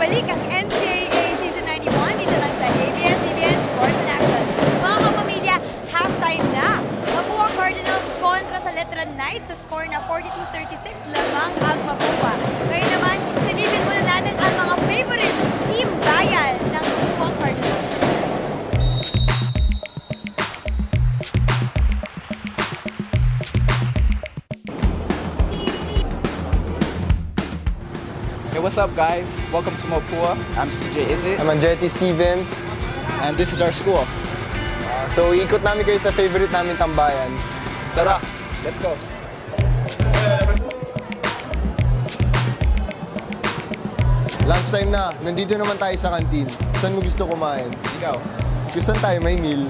magbabalik ang NCAA Season 91 dito lang sa ABS-CBN Sports in Action. Mga kapamilya, halftime na! Mapua Cardinals kontra sa Letran Knights sa score na 42-36 lamang ang Mapua. Ngayon naman, silipin muna natin ang mga favorite team bayan ng Mapua Cardinals. Hey, what's up, guys? Welcome to Mapua. I'm CJ Izit. I'm Andretti Stevens. And this is our school. So, ikot namin kayo sa favorite namin tambayan. Tara! Let's go. Lunchtime na. Nandito naman tayo sa canteen. Saan mo gusto kumain? Ikaw. Saan tayo? May meal.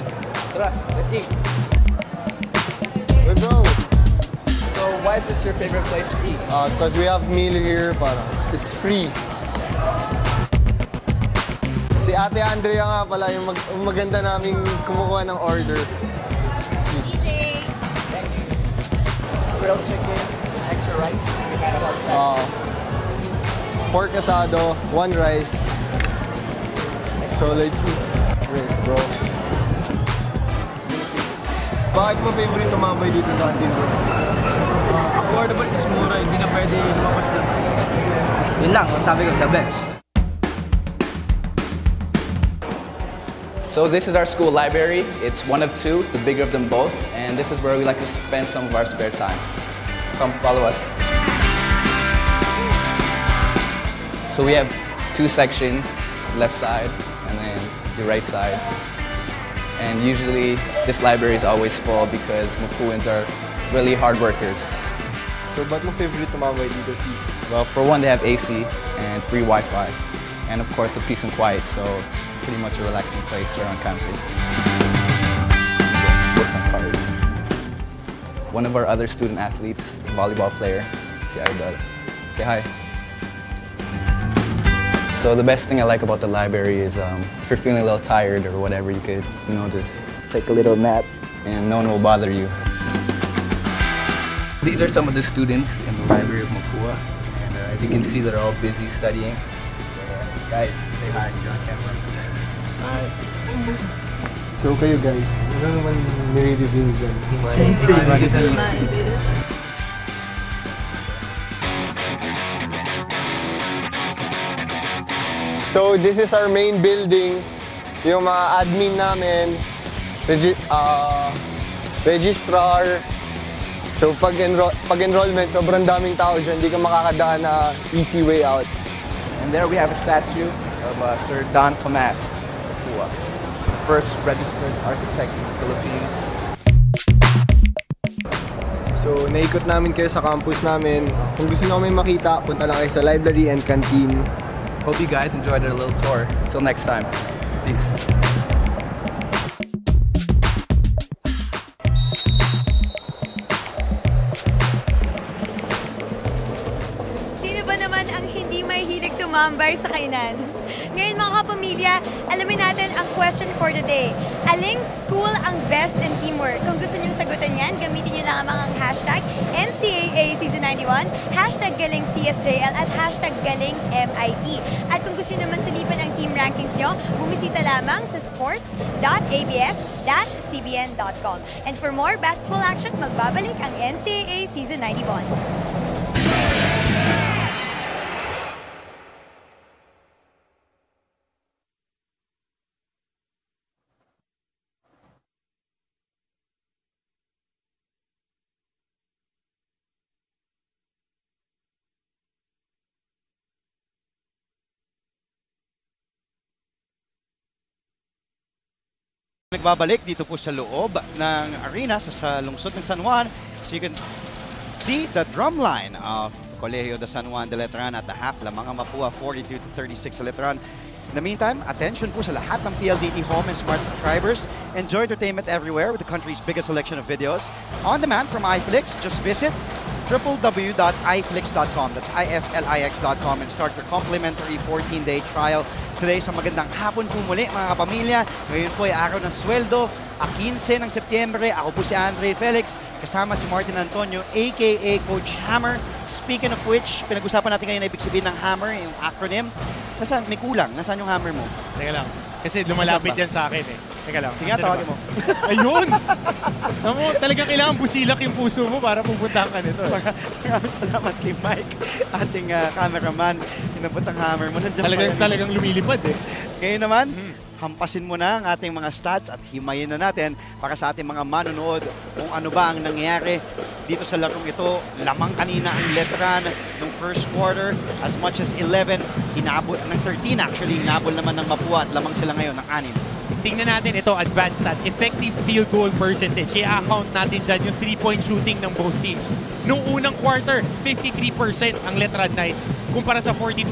Tara, let's eat. Wait, bro. So, why is this your favorite place to eat? Because we have meal here. Parang it's free. Si Ate Andrea nga pala yung maganda naming kumukuha ng order. DJ! Thank you. Grilled chicken, extra rice. Pork asado, 1 rice. So let's eat. Rice, bro. Bakit mo favorite tumambay dito sa canteen, bro? Affordable is mura, hindi na pwede lumabas-labas. Yun lang, sabi ko, the best. So this is our school library. It's one of two, the bigger of them both. And this is where we like to spend some of our spare time. Come follow us. So we have 2 sections, left side and then the right side. And usually this library is always full because Mapuans are really hard workers. So, ba't mo favorite tumambay dito, si? Well, for one, they have AC and free Wi-Fi. And of course, the peace and quiet, so it's pretty much a relaxing place here on campus. Works on cars. One of our other student athletes, volleyball player, si Idol. Say hi. So the best thing I like about the library is if you're feeling a little tired or whatever, you could, just take a little nap and no one will bother you. These are some of the students in the library of Mapua, and as you can see, they're all busy studying. Guys, say hi, you're on camera. Hi. So kayo guys, ano naman nire-reveal dyan? So this is our main building. Yung mga admin namin, registrar. So pag-enrollment, sobrang daming tao dyan. Hindi ka makakadaan na easy way out. And there we have a statue of Sir Don Tomas, the first registered architect in the Philippines. So naikot namin kayo sa campus namin. Kung gusto nyo kami makita, punta lang kayo sa library and canteen. Hope you guys enjoyed our little tour. Until next time, peace. Sino ba naman ang hindi mahilig tumambay sa kainan? Ngayon mga kapamilya, alamin natin ang question for the day. Aling school ang best in teamwork? Kung gusto niyong sagutan yan, gamitin niyo lang ang hashtag NCAA Season 91, hashtag galing CSJL at hashtag galing MIT. At kung gusto niyo naman silipin ang team rankings niyo, bumisita lamang sa sports.abs-cbn.com. And for more basketball action, magbabalik ang NCAA Season 91. Nagbabalik dito po sa loob ng arena sa lungsod ng San Juan. So you can see the drum line of Colegio de San Juan de Letran at the half lamang ang Mapua 42-36 sa Letran. In the meantime, attention po sa lahat ng PLDT home and smart subscribers. Enjoy entertainment everywhere with the country's biggest selection of videos. On demand from iFlix, just visit www.iflix.com. That's iflix.com and start your complimentary 14-day trial today. Sa magandang hapon po muli mga kapamilya. Ngayon po ay araw ng sweldo, 15 ng Setyembre. Ako po si Andre Felix, kasama si Martin Antonio, aka Coach Hammer. Speaking of which, pinag-usapan natin ngayon na ibig sabihin ng Hammer, yung acronym. Nasaan? May kulang. Nasaan yung hammer mo? Teka lang. Kasi lumalapit yan sa akin eh. Teka lang. Sige, tawagin mo. Ayun! Naku, talagang kailangan busilak yung puso mo para pupuntahan ka nito. Maraming salamat kay Mike, ating cameraman. Inabot ang hammer mo. Talagang lumilipad eh. Ngayon naman, hampasin mo na ang ating mga stats at himayin na natin para sa ating mga manonood kung ano ba ang nangyayari dito sa larong ito. Lamang kanina ang Letran ng first quarter, as much as 11, inabot ng 13 actually, inabot naman ng Mapua at lamang sila ngayon ng 6. Tingnan natin ito, advanced stat. Effective field goal percentage. I-account natin dyan yung 3-point shooting ng both teams. Nung unang quarter, 53% ang Letran Knights kumpara sa 42%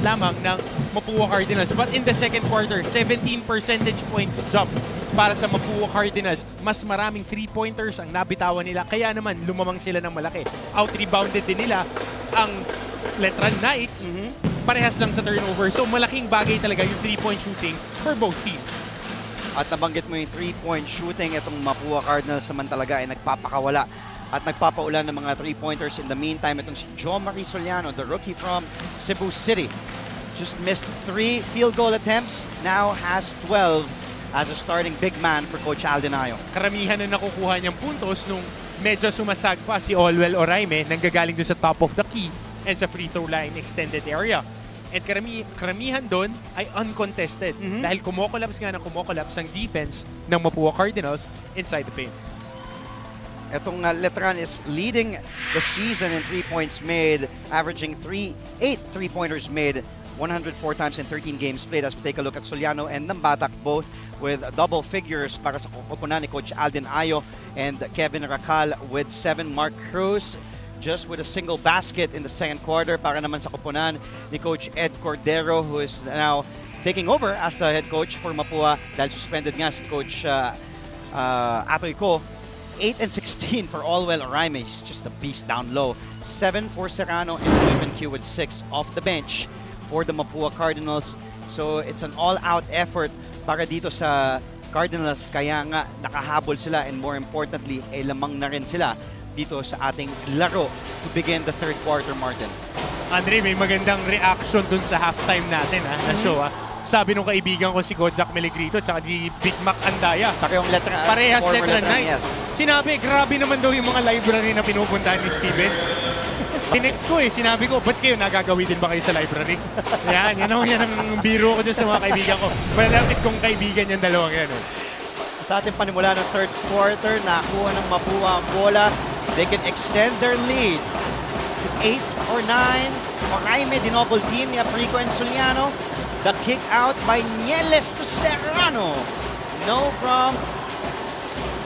lamang ng Mapua Cardinals. But in the second quarter, 17 percentage points jump para sa Mapua Cardinals. Mas maraming 3-pointers ang nabitawan nila. Kaya naman, lumamang sila ng malaki. Out-rebounded din nila ang Letran Knights. Parehas lang sa turnover. So malaking bagay talaga yung 3-point shooting for both teams. At nabanggit mo yung 3-point shooting, itong Mapua Cardinals naman talaga ay nagpapakawala at nagpapaulan ng mga 3-pointers. In the meantime, itong si Jomari Soliano, the rookie from Cebu City, just missed 3 field goal attempts, now has 12 as a starting big man for Coach Aldinayo. Karamihan na nakukuha niyang puntos nung medyo sumasagpa si Olwell Oraime, nanggagaling doon sa top of the key and sa free throw line extended area. At karamihan doon ay uncontested dahil kumokolapse nga ng kumokolapse ang defense ng Mapua Cardinals inside the paint. Itong Letran is leading the season in 3 points made, averaging 8 3-pointers made, 104 times in 13 games played. As we take a look at Soliano and Nambatak, both with double figures para sa koponan ni Coach Aldin Ayo, and Kevin Racal with 7. Mark Cruz just with a single basket in the second quarter para naman sa koponan ni Coach Ed Cordero, who is now taking over as the head coach for Mapua dahil suspended nga si Coach Atoy Ko. 8 and 16 for Olwell Oraime. He's just a beast down low. 7 for Serrano and Stephen Q with 6 off the bench for the Mapua Cardinals. So it's an all-out effort para dito sa Cardinals, kaya nga nakahabol sila, and more importantly, ay lamang na rin sila dito sa ating laro to begin the third quarter, Martin. Andre, may magandang reaction dun sa halftime natin na show. Sabi nung kaibigan ko si Kojak Melegrito tsaka di Big Mac Andaya. Parehas Letran Knights. Sinabi, grabe naman daw yung mga library na pinupuntahan ni Stevens. Tinext ko sinabi ko, ba't kayo nagagawi din ba kayo sa library? Yan ang biro ko dyan sa mga kaibigan ko. Malapit kong kaibigan yung dalawang yan. Sa ating panimula ng third quarter, nakuha ng Mapua ang bola. They can extend their lead to 8 or 9. Oraime, dinoble team ni Aprico and Soliano. The kick out by Nieles to Serrano. No from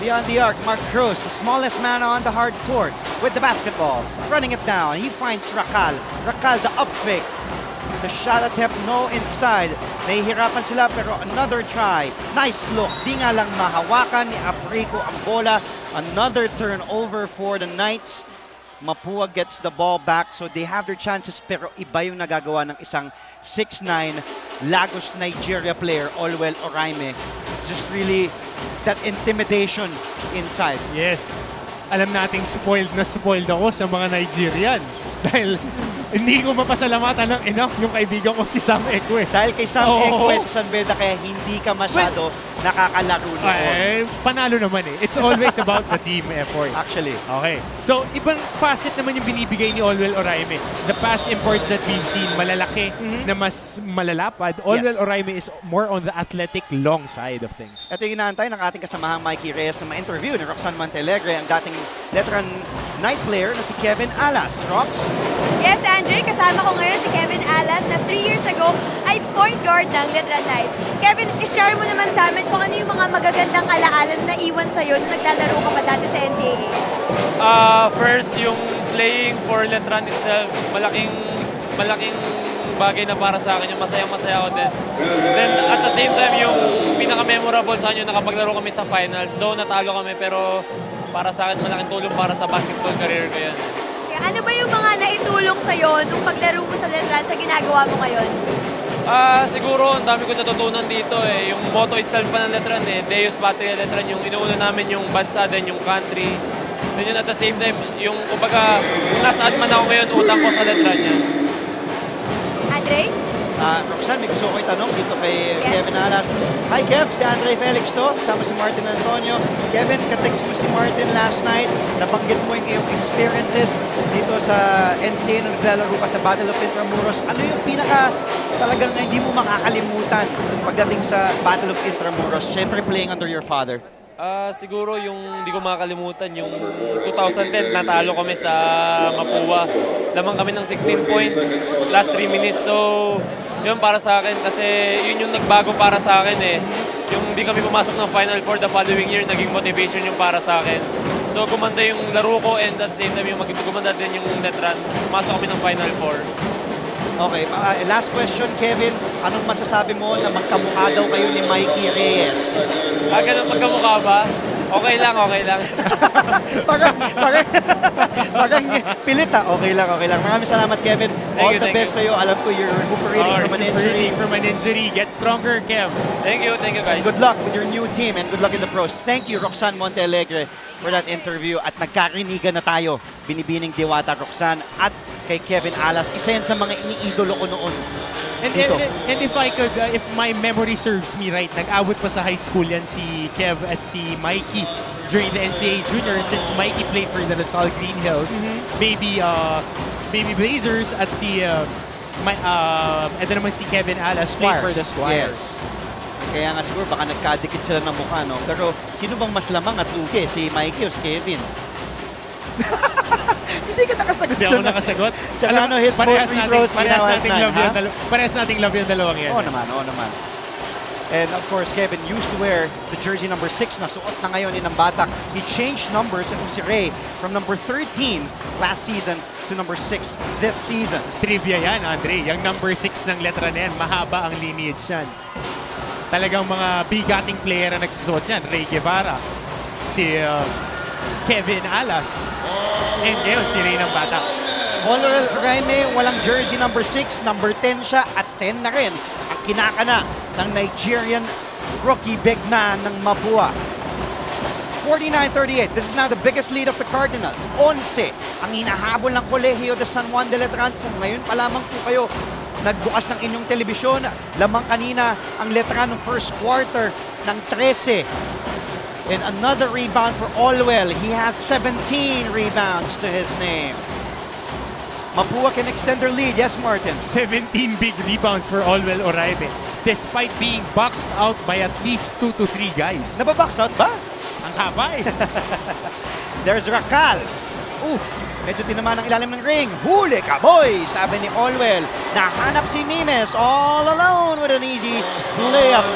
beyond the arc. Mark Cruz, the smallest man on the hard court, with the basketball. Running it down. He finds Racal. Racal, the up fake. The shot attempt, no inside. Nahihirapan sila pero another try. Nice look. Di nga lang mahawakan ni Aprico ang bola. Another turnover for the Knights. Mapua gets the ball back, so they have their chances, pero iba yung nagagawa ng isang 6'9" Lagos, Nigeria player, Olwell Oraime. Just really that intimidation inside. Yes. Alam nating spoiled ako sa mga Nigerian. Dahil hindi ko mapasalamatan ng enough yung kaibigan ko si Sam Ekwe. Dahil kay Sam Ekwe sa San Beda, kaya hindi ka masyado nakakalaro noon. Panalo naman It's always about the team effort. Actually. Okay. So, ibang facet naman yung binibigay ni Olwell Oraime. The pass imports that we've seen, malalaki na mas malalapad. Olwell Oraime is more on the athletic long side of things. Ito yung inaantay ng ating kasamahang Mikey Reyes na ma-interview ni Roxanne Montelegre, ang dating Letran Knight player na si Kevin Alas. Rox? Yes, Andre, kasama ko ngayon si Kevin Alas na 3 years ago ay point guard ng Letran Knights. Kevin, i-share mo naman sa amin kung ano yung mga magagandang alaala na iwan sa'yo nung naglalaro ka pa dati sa NCAA. First, yung playing for Letran itself, malaking bagay na para sa akin, yung masayang-masaya ako din. Then, at the same time, yung pinaka-memorable sa akin, yung nakapaglaro kami sa finals. Though natalo kami, pero para sa akin, malaking tulong para sa basketball career ko yan. Ano ba yung mga naitulong sa'yo nung paglaro mo sa Letran sa ginagawa mo ngayon? Siguro, ang dami ko natutunan dito Yung motto itself pa ng Letran Deus Patria Letran, yung inuuna namin yung bansa din, yung country. Then yun at the same time, yung kumbaga, nasaan man ako ngayon, utang ko sa Letran yan. Andre? Roxanne, may gusto ko itanong dito kay Kevin Alas. Hi Kev, si Andre Felix to, kasama si Martin Antonio. Kevin, ka-text mo si Martin last night, nabanggit mo yung iyong experiences dito sa NCAA na naglalaro ka sa Battle of Intramuros. Ano yung pinaka talagang hindi mo makakalimutan pagdating sa Battle of Intramuros? Siyempre playing under your father. Siguro yung hindi ko makakalimutan, yung 2010, natalo kami sa Mapua. Lamang kami ng 16 points, last 3 minutes. So, yun para sa akin kasi yun yung nagbago para sa akin eh. Yung hindi kami pumasok ng Final Four the following year, naging motivation yung para sa akin. So, gumanda yung laro ko and at the same time yung gumanda din yung Letran. Pumasok kami ng Final Four. Okay, last question, Kevin. Anong masasabi mo na magkamukha daw kayo ni Mikey Reyes? Ganun magkamukha ba? Okay lang, okay lang. parang pilit Okay lang, okay lang. Maraming salamat, Kevin. All the best sa'yo. Alam ko you're recuperating from an injury. Get stronger, Kev. Thank you guys. Good luck with your new team and good luck in the pros. Thank you, Roxanne Montealegre, for that interview. At nagkarinigan na tayo. Binibining Diwata, Roxanne, at kay Kevin Alas. Isa yan sa mga iniidolo ko noon. And if I could, if my memory serves me right, nag-awit pa sa high school yan si Kev at si Mikey during the NCAA Junior, since Mikey played for the Rizal Green Hills. Baby Blazers at si ito naman si Kevin Alas played for the Squires. Yes. Kaya nga siguro baka nagkadikit sila ng mukha, no? Pero sino bang mas lamang at luke? Si Mikey o si Kevin? Hindi ka nakasagot. Hindi ako nakasagot. Serrano hits both free throws. Parehas nating love yung dalawang yan. Oo naman. And of course, Kevin used to wear the jersey number 6 na suot na ngayon ng Batak. He changed numbers and si Ray from number 13 last season to number 6 this season. Trivia yan, Andre. Yung number 6 ng Letran na yan, mahaba ang lineage yan. Talagang mga bigating player na nagsusuot yan. Ray Guevara, si Kevin Alas, and ngayon si Ray ng Batak. Oliver Raime, walang jersey number 6, number 10 siya at 10 na rin ang kinakana ng Nigerian rookie big man ng Mapua. 49-38. This is now the biggest lead of the Cardinals. 11 ang hinahabol ng Colegio de San Juan de Letran. Kung ngayon pa lamang po kayo nagbukas ng inyong telebisyon, lamang kanina ang Letran ng first quarter ng 13. And another rebound for Olwell. He has 17 rebounds to his name. Mapua can extend their lead. Yes, Martin. 17 big rebounds for Olwell Oraime, despite being boxed out by at least 2 to 3 guys. Nababox out ba? Ang haba eh. There's Rakal. Medyo tinamaan ang ilalim ng ring. Huli ka, boy! Sabi ni Olwell. Nahanap si Nimes all alone with an easy layup.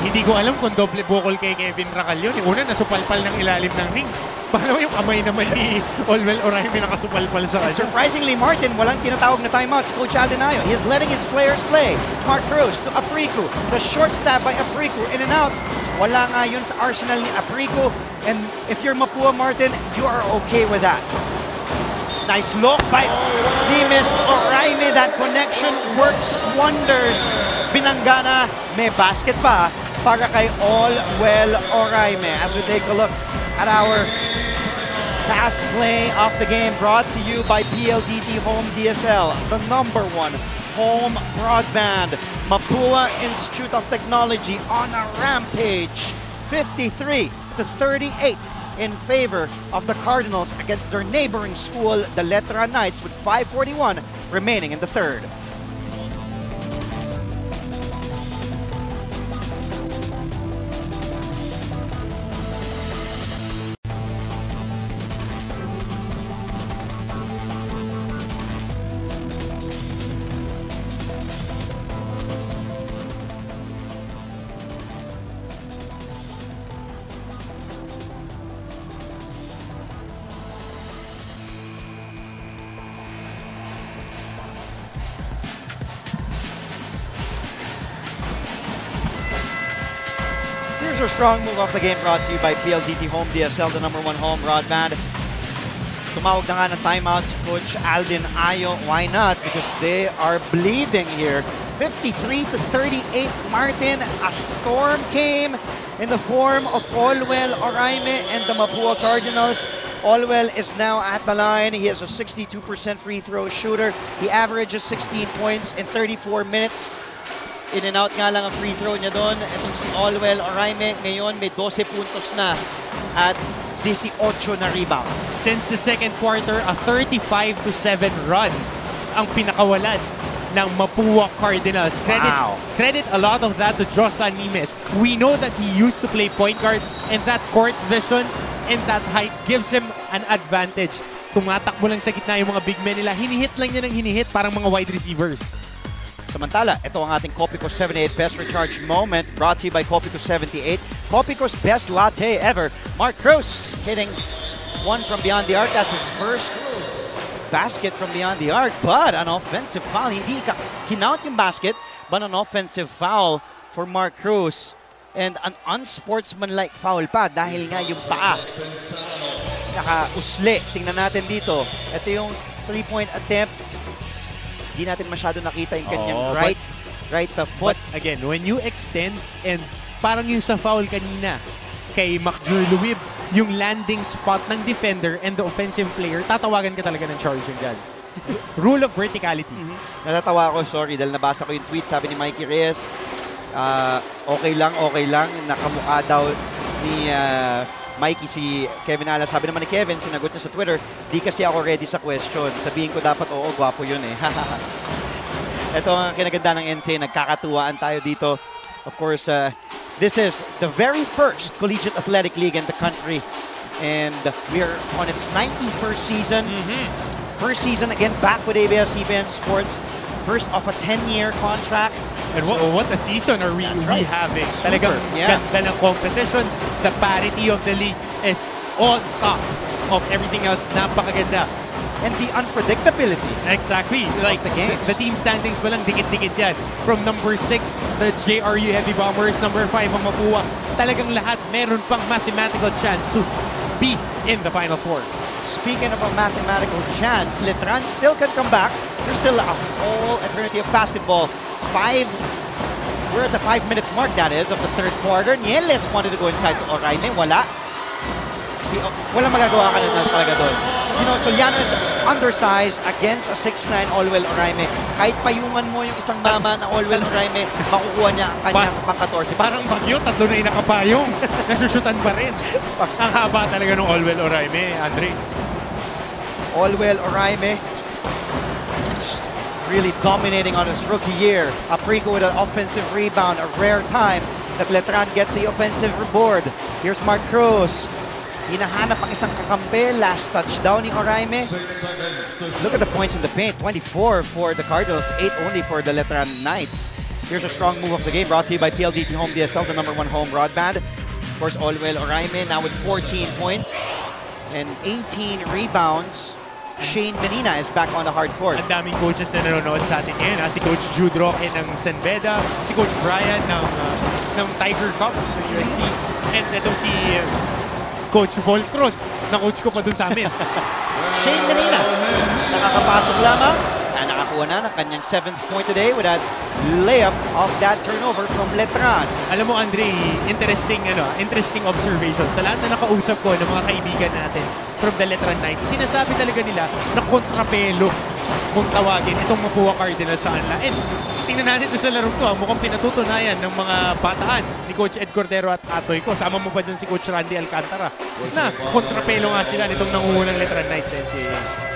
Hindi ko alam kung double bukol kay Kevin Rakal yun. Una, nasupalpal ng ilalim ng ring. Paano yung kamay naman ni Olwell Oraime nakasupalpal sa kanya? Surprisingly, Martin, walang tinatawag na timeout si Coach Aldenayo. He is letting his players play. Mark Cruz to Aprico. The short stab by Aprico. In and out. Wala nga yun sa arsenal ni Aprico. And if you're Mapua, Martin, you are okay with that. Nice look by Nimes Oraime. That connection works wonders. Binanggana, may basket pa para kay Olwell Oraime. As we take a look at our fast play of the game, brought to you by PLDT Home DSL, the #1 home broadband. Mapua Institute of Technology on a rampage, 53-38 in favor of the Cardinals against their neighboring school, the Letran Knights, with 5:41 remaining in the third. Here's our strong move off the game, brought to you by PLDT Home DSL, the #1 home broadband. Tumawag na nga ng timeout si Coach Alden Ayo. Why not? Because they are bleeding here. 53-38, Martin. A storm came in the form of Olwell Oraime and the Mapua Cardinals. Olwell is now at the line. He is a 62% free throw shooter. He averages 16 points in 34 minutes. In and out nga lang ang free throw niya doon. Itong si Olwell Oraime ngayon may 12 puntos na at 18 na rebound. Since the second quarter, a 35-7 run ang pinakawalan ng Mapua Cardinals. Credit a lot of that to Josan Nimes. We know that he used to play point guard, and that court vision and that height gives him an advantage. Tumatakbo lang sa gitna yung mga big men nila. Hinihit lang niya ng hinihit, parang mga wide receivers. Samantala, ito ang ating Copico 78 Best Recharge Moment brought to you by Copico 78. Copico's best latte ever. Mark Cruz hitting one from beyond the arc. That's his first basket from beyond the arc, but an offensive foul. Hindi kinount yung basket, but an offensive foul for Mark Cruz. And an unsportsmanlike foul pa dahil nga yung paa naka-usli. Tingnan natin dito. Ito yung 3-point attempt. Hindi natin masyado nakita yung kanyang right foot. But again, when you extend and parang yung sa foul kanina kay McJur-Luib, yung landing spot ng defender and the offensive player, tatawagan ka talaga ng charge yung dyan. Rule of verticality. Natatawa ako, sorry, dahil nabasa ko yung tweet, sabi ni Mikey Reyes, okay lang, nakamukha daw ni Mikey si Kevin Alas. Sabi naman ni Kevin, sinagot niya sa Twitter, di kasi ako ready sa question. Sabihin ko dapat, oo, gwapo yun eh. Ito ang kinaganda ng NCAA, nagkakatuwaan tayo dito. Of course, this is the very first collegiate athletic league in the country. And we are on its 91st season. First season, again, back with ABS-CBN Sports. First of a 10-year contract. And what a season are we having? Talagang ganda ng competition. The parity of the league is on top of everything else. Napakaganda. And the unpredictability. Exactly. Like the games. The team standings pa lang, dikit-dikit yan. From number 6, the JRU Heavy Bombers. Number 5, ang Mapua. Talagang lahat meron pang mathematical chance to be in the Final Four. Speaking of a mathematical chance, Letran still can come back. There's still a whole eternity of basketball. We're at the 5-minute mark, that is, of the third quarter. Nieles wanted to go inside to Oraime. Wala. Walang magagawa ka na talaga doon. You know, Soliano is undersized against a 6'9 Olwell Oraime. Kahit payungan mo yung isang mama na Olwell Oraime, makukuha niya ang kanyang pang-14. Parang bagyo, tatlo na yung nakapayong. Nasusutan pa rin. Ang haba talaga ng Olwell Oraime, Andre. Olwell Oraime really dominating on his rookie year. Aprico with an offensive rebound, a rare time that Letran gets the offensive board. Here's Mark Cruz. Hinahanap ang isang kakampi. Last touchdown ni Oraime. Look at the points in the paint. 24 for the Cardinals, 8 only for the Letran Knights. Here's a strong move of the game brought to you by PLDT Home DSL, the #1 home broadband. Of course, Olwell Oraime now with 14 points and 18 rebounds. Shane Menina is back on the hard court. Ang daming coaches na nanonood sa atin ngayon. Si Coach Jude Roque ng San Beda, si Coach Brian ng Tiger Cup sa USD, and ito si Coach Voltron, na coach ko pa dun sa amin. Shane Menina, nakakapasok lamang. Nakakuha na ng kanyang 7th point today with that layup of that turnover from Letran. Alam mo, Andre, interesting observation. Sa lahat na nakausap ko ng mga kaibigan natin from the Letran Knights, sinasabi talaga nila na kontrapelo kung tawagin itong Mapua Cardinals sa kanila. And tingnan natin ito sa larong to, mukhang pinatutunayan ng mga bataan ni Coach Ed Cordero at Atoy ko. Sama mo pa dyan si Coach Randy Alcantara na kontrapelo nga sila nitong nangungulang Letran Knights NCAA.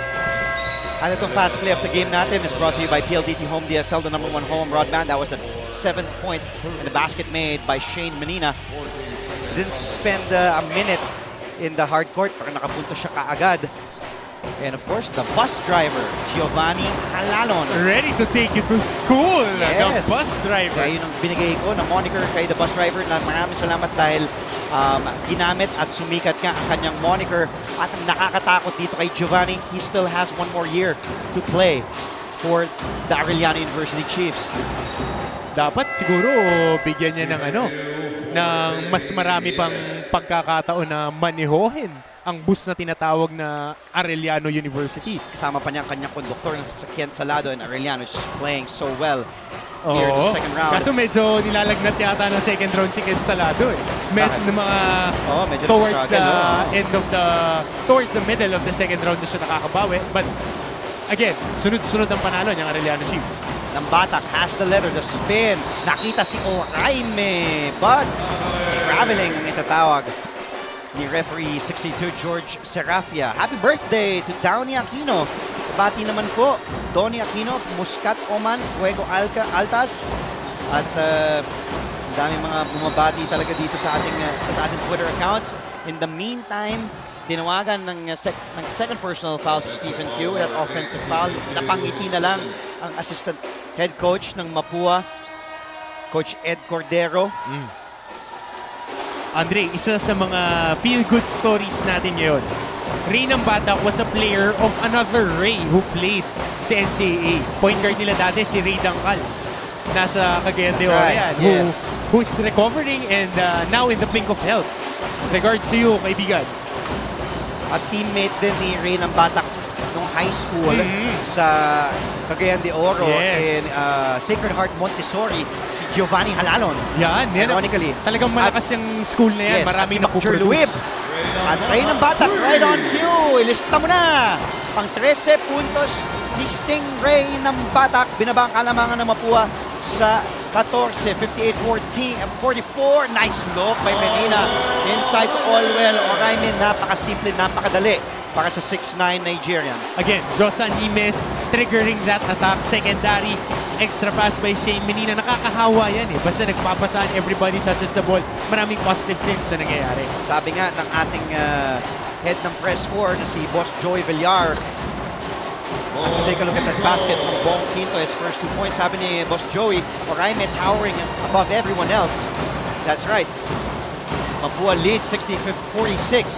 And itong fast play of the game natin is brought to you by PLDT Home DSL, the #1 home broadband. That was a 7th point and a basket made by Shane Menina. Didn't spend a minute in the hard court, pero nakapunto siya kaagad. And of course, the bus driver, Giovanni Halalon. Ready to take you to school, yes. The bus driver. Kaya yun ang binigay ko na moniker kay the bus driver na maraming salamat dahil ginamit at sumikat nga ang kanyang moniker. At ang nakakatakot dito kay Giovanni, he still has one more year to play for the Arellano University Chiefs. Dapat siguro bigyan niya ng ng mas marami pang pagkakataon na manehohin ang bus na tinatawag na Arellano University. Kasama pa niya ang kanyang konduktor ng sasakyan sa lado, and Arellano is just playing so well. here in the second round. Kaso medyo nilalagnat yata ng second round si Ken Salado eh. Medyo Towards the nag-struggle, end of towards the middle of the second round na siya nakakabawi. But again, sunod-sunod ang panalo niyang Arellano Chiefs. Ng Batak has the leather, the spin. Nakita si Oraime, but traveling ang itatawag ni referee 62 George Serafia. Happy birthday to Downey Aquino. Bati naman po, Donnie Aquino, Muscat Oman, Fuego Altas. At daming mga bumabati talaga dito sa ating Twitter accounts. In the meantime, tinawagan ng second personal foul si Stephen Q. That offensive foul, napangiti na lang ang assistant head coach ng Mapua, Coach Ed Cordero. Andre, isa sa mga feel-good stories natin ngayon. Ray ng Batak was a player of another Ray who played sa NCAA. Point guard nila dati si Ray Dangkal. Nasa Cagayan de Oro yan. Yes. Who's recovering and now in the pink of health. Regards to you, kaibigan. At teammate din ni Ray ng Batak nung high school sa Cagayan de Oro in Sacred Heart Montessori, si Giovanni Halalon. Yan. Ironically. Talagang malakas yung school na yan. Yes, Maraming at si napuproduce. At Ray ng Batak, right on cue. Ilista mo na. Pang 13 puntos ni Stingray ng Batak. Binaba ang kalamangan ng Mapua sa 14, 58-44. Nice look by Medina. Inside to Allwell. Oraime, napakasimple, napakadali para sa 6'9 Nigerian. Again, Josan Imes triggering that attack. Secondary, extra pass by Shane Menina. Nakakahawa yan eh. Basta nagpapasaan, everybody touches the ball. Maraming positive things na nangyayari. Sabi nga ng ating head ng press corps na si Boss Joey Villar. As we take a look at that basket from Bong Quinto, his first 2 points. Sabi ni Boss Joey, Oraime towering above everyone else. That's right. Mapua leads 60-46.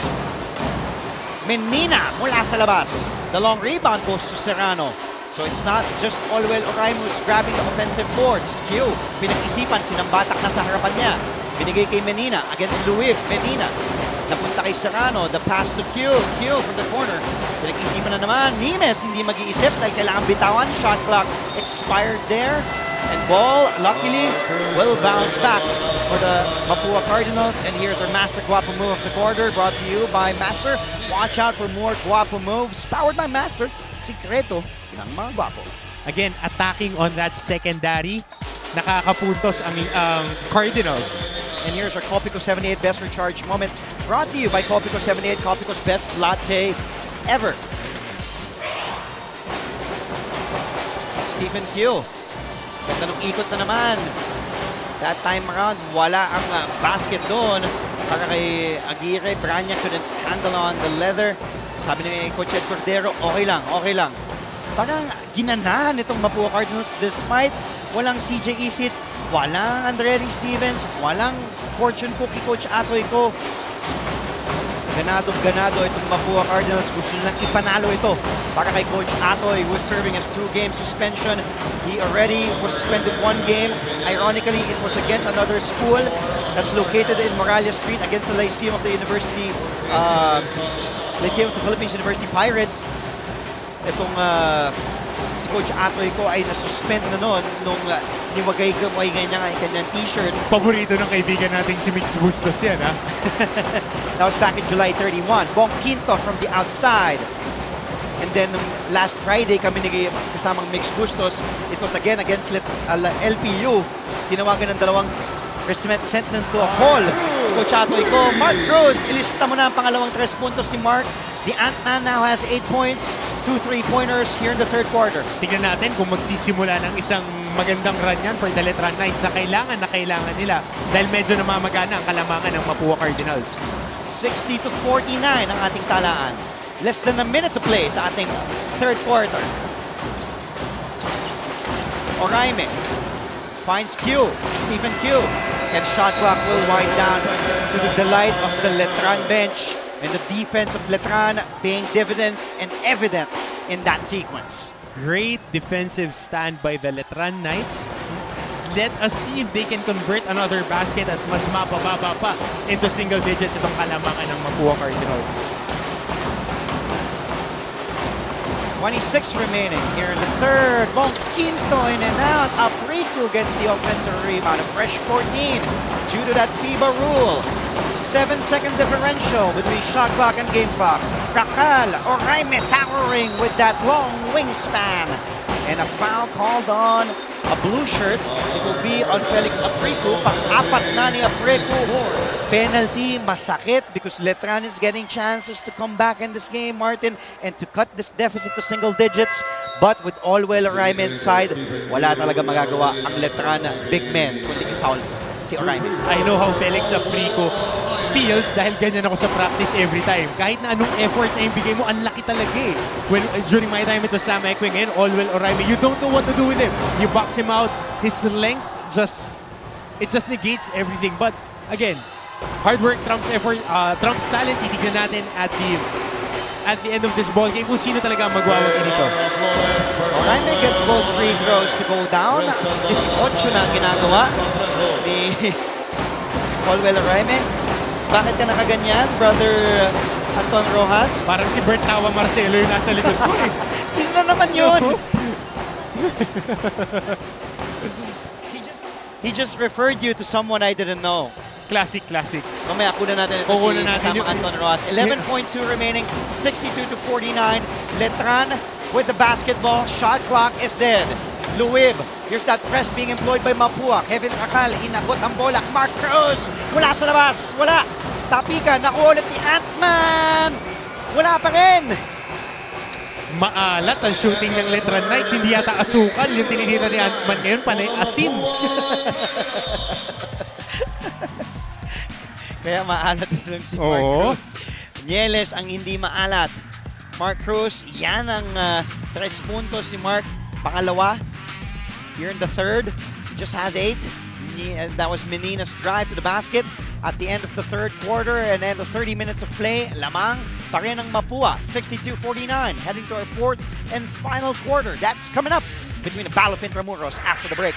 Menina mula sa labas. The long rebound goes to Serrano. So it's not just Allwell Oraime who's grabbing the offensive boards. Q, pinag-isipan, sinambatak na sa harapan niya. Binigay kay Menina against Luiv. Menina, napunta kay Serrano. The pass to Q. Q from the corner. Pinag-isipan na naman. Nimes hindi mag-iisip dahil kailangan bitawan. Shot clock expired there. And ball, luckily, will bounce back for the Mapua Cardinals. And here's our Master Guapo move of the quarter, brought to you by Master. Watch out for more Guapo moves, powered by Master. Sikreto ng mga Guapo. Again, attacking on that secondary, nakakapuntos ang Cardinals. And here's our Copico 78 Best Recharge moment, brought to you by Copico 78, Copico's best latte ever. Stephen Q. Ganda nung ikot na naman. That time around, wala ang basket doon. Para kay Aguirre, Branya couldn't handle on the leather. Sabi ni Coach Ed Cordero, okay lang, okay lang. Parang ginanahan itong Mapua Cardinals despite walang CJ Isit, walang Andreri Stevens, walang fortune cookie Coach Atoy ko. Ganado itong Mapua Cardinals. Gusto nilang ipanalo ito para kay Coach Atoy, who is serving as 2-game suspension. He already was suspended 1 game. Ironically, it was against another school that's located in Moralia Street against the Lyceum of the University, Lyceum of the Philippines University Pirates. Itong si Coach Atoy ko ay nasuspend na noon nung niwagay-gamay niya nga yung kanyang t-shirt. Paborito ng kaibigan nating si Mix Bustos yan, ha? That was back in July 31. Bong Quinto from the outside. And then last Friday kami kasamang Mix Bustos. It was again against LPU. Tinawagan ng dalawang sent them to a call. Si Coach Atoy ko, Mark Cruz, ilista mo na ang pangalawang 3 puntos ni Mark. The Ant-Man now has 8 points, 2 3-pointers here in the third quarter. Tignan natin kung magsisimula ng isang magandang run yan for the Letran Knights na kailangan nila dahil medyo namamagana ang kalamangan ng Mapua Cardinals. 60-49 ang ating talaan. Less than a minute to play sa ating third quarter. Oraime finds Q, Stephen Q, and shot clock will wind down to the delight of the Letran bench. And the defense of Letran paying dividends and evident in that sequence. Great defensive stand by the Letran Knights. Let us see if they can convert another basket at mas mapababa pa into single digits itong kalamangan ng Mapua Cardinals. 26 remaining here in the third. Bong Quinto in and out. A free Preco gets the offensive rebound. A fresh 14 due to that FIBA rule. 7-second differential between shot clock and game clock. Rakal Oraime towering with that long wingspan. And a foul called on a blue shirt. It will be on Felix Aprico. Pang-apat na ni Aprico. Penalty, masakit because Letran is getting chances to come back in this game, Martin, and to cut this deficit to single digits. But with Allwell Oraime inside, wala talaga magagawa ang Letran big men kundi i-foul si Oraime. I know how Felix Aprico feels dahil ganyan ako sa practice every time. Kahit na anong effort na ibigay mo, ang laki talaga eh. When, during my time it was Sam Ekwing and Allwell Oraime, you don't know what to do with him. You box him out, his length it just negates everything. But again, hard work trumps effort, trumps talent. Titignan natin at the end of this ball game kung sino talaga ang magwawagi dito. Oraime gets both free throws to go down. 18 na ang ginagawa ni Allwell Oraime. Bakit ka nakaganyan, brother Anton Rojas? Parang si Bert Tawa Marcelo yung nasa likod ko eh. Sino na naman yun? He just referred you to someone I didn't know. Classic. Mamaya kunan natin ito si Anton Rojas. 11.2 remaining, 62-49. Letran with the basketball. Shot clock is dead. Luwib, here's that press being employed by Mapua. Kevin Rakal, inagot ang bola. Mark Cruz, wala sa labas. Wala. Tapikan, nakuha ulit ni Antman. Wala pa rin. Maalat ang shooting ng Letran Knights. Hindi yata asukal yung tininira ni Antman ngayon. Panay asin. Kaya maalat lang si Mark Cruz. Nieles ang hindi maalat. Mark Cruz, yan ang 3 puntos si Mark. Pangalawa, here in the third, he just has 8. That was Menina's drive to the basket at the end of the third quarter, and then the 30 minutes of play, lamang pa rin ang Mapua, 62-49, heading to our fourth and final quarter. That's coming up between the Battle of Intramuros after the break.